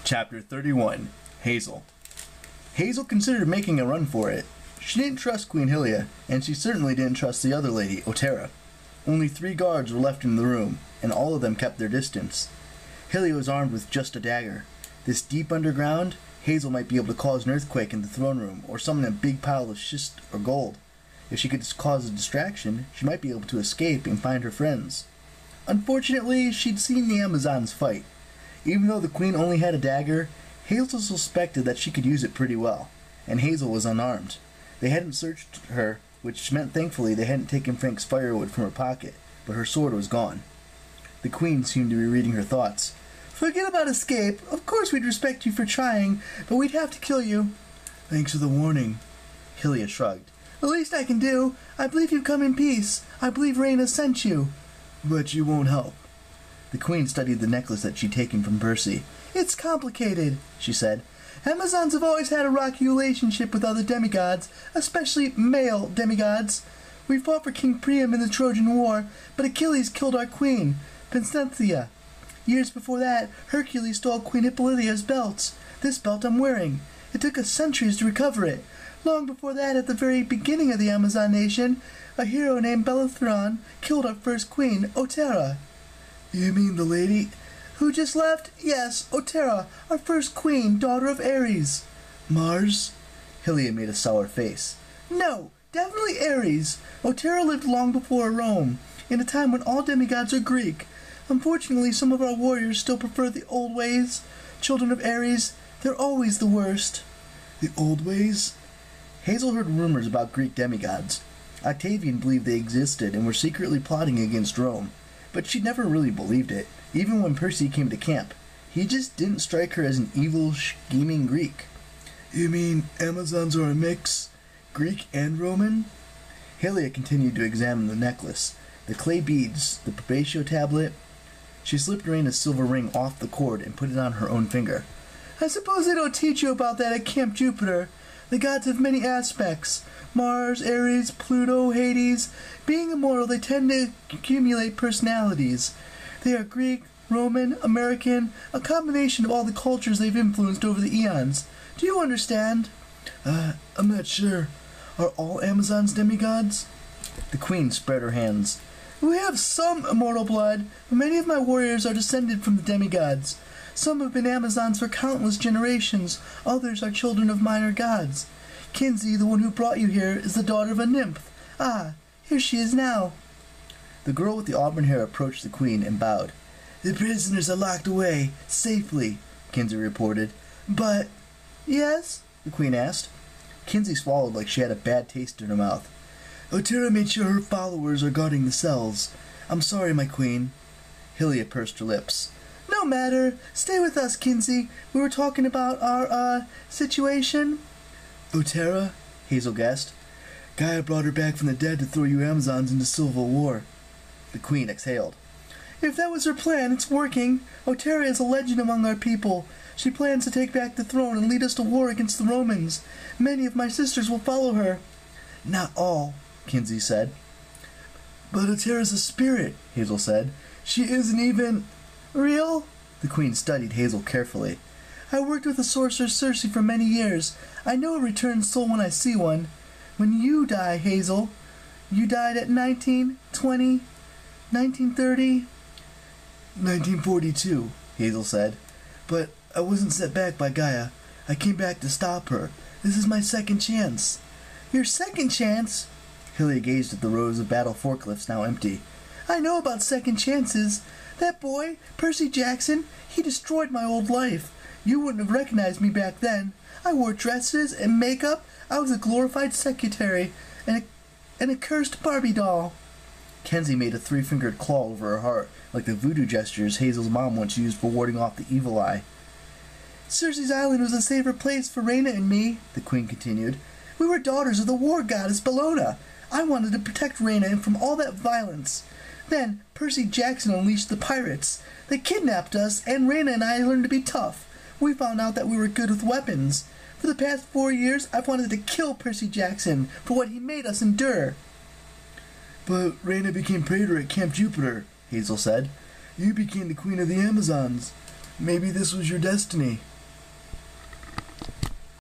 Chapter 31. Hazel. Hazel considered making a run for it. She didn't trust Queen Hylia, and she certainly didn't trust the other lady, Otera. Only 3 guards were left in the room, and all of them kept their distance. Hylia was armed with just a dagger. This deep underground, Hazel might be able to cause an earthquake in the throne room, or summon a big pile of schist or gold. If she could cause a distraction, she might be able to escape and find her friends. Unfortunately, she'd seen the Amazons fight. Even though the queen only had a dagger, Hazel suspected that she could use it pretty well, and Hazel was unarmed. They hadn't searched her, which meant thankfully they hadn't taken Frank's firewood from her pocket, but her sword was gone. The queen seemed to be reading her thoughts. "Forget about escape. Of course we'd respect you for trying, but we'd have to kill you." "Thanks for the warning." Hylia shrugged. "The least I can do. I believe you've come in peace. I believe Reyna sent you." "But you won't help." The queen studied the necklace that she'd taken from Percy. "It's complicated," she said. "Amazons have always had a rocky relationship with other demigods, especially male demigods. We fought for King Priam in the Trojan War, but Achilles killed our queen, Penthea. Years before that, Hercules stole Queen Hippolyta's belt. This belt I'm wearing. It took us centuries to recover it. Long before that, at the very beginning of the Amazon nation, a hero named Bellerophon killed our first queen, Otera." "You mean the lady who just left?" "Yes, Otera, our first queen, daughter of Ares." "Mars?" Hylia made a sour face. "No, definitely Ares. Otera lived long before Rome, in a time when all demigods are Greek. Unfortunately, some of our warriors still prefer the old ways. Children of Ares, they're always the worst." "The old ways?" Hazel heard rumors about Greek demigods. Octavian believed they existed and were secretly plotting against Rome, but she'd never really believed it, even when Percy came to camp. He just didn't strike her as an evil, scheming Greek. "You mean Amazons are a mix, Greek and Roman?" Hylia continued to examine the necklace, the clay beads, the Probatio tablet. She slipped Reyna's silver ring off the cord and put it on her own finger. "I suppose they don't teach you about that at Camp Jupiter. The gods have many aspects. Mars, Ares, Pluto, Hades. Being immortal, they tend to accumulate personalities. They are Greek, Roman, American, a combination of all the cultures they've influenced over the eons. Do you understand?" I'm not sure. Are all Amazons demigods?" The queen spread her hands. "We have some immortal blood, but many of my warriors are descended from the demigods. Some have been Amazons for countless generations, others are children of minor gods. Kinsey, the one who brought you here, is the daughter of a nymph. Ah, here she is now." The girl with the auburn hair approached the queen and bowed. "The prisoners are locked away, safely," Kinsey reported. "But—" "Yes?" the queen asked. Kinsey swallowed like she had a bad taste in her mouth. "Otera made sure her followers are guarding the cells. I'm sorry, my queen." Hylia pursed her lips. "No matter. Stay with us, Kinsey. We were talking about our, situation." "Otera?" Hazel guessed. "Gaia brought her back from the dead to throw you Amazons into civil war." The queen exhaled. "If that was her plan, it's working. Otera is a legend among our people. She plans to take back the throne and lead us to war against the Romans. Many of my sisters will follow her." "Not all," Kinsey said. "But Otera's a spirit," Hazel said. "She isn't even—" "Real?" The queen studied Hazel carefully. "I worked with the sorcerer Circe for many years. I know a returned soul when I see one. When you die, Hazel, you died at 1920, 1930? 1942, Hazel said. "But I wasn't set back by Gaia. I came back to stop her. This is my second chance." "Your second chance?" Hylia gazed at the rows of battle forklifts now empty. "I know about second chances. That boy, Percy Jackson, he destroyed my old life. You wouldn't have recognized me back then. I wore dresses and makeup. I was a glorified secretary and a cursed Barbie doll." Kenzie made a 3-fingered claw over her heart, like the voodoo gestures Hazel's mom once used for warding off the evil eye. "Circe's island was a safer place for Reyna and me," the queen continued. "We were daughters of the war goddess Bellona. I wanted to protect Reyna from all that violence. Then Percy Jackson unleashed the pirates. They kidnapped us, and Reyna and I learned to be tough. We found out that we were good with weapons. For the past 4 years, I've wanted to kill Percy Jackson for what he made us endure." "But Reyna became praetor at Camp Jupiter," Hazel said. "You became the queen of the Amazons. Maybe this was your destiny."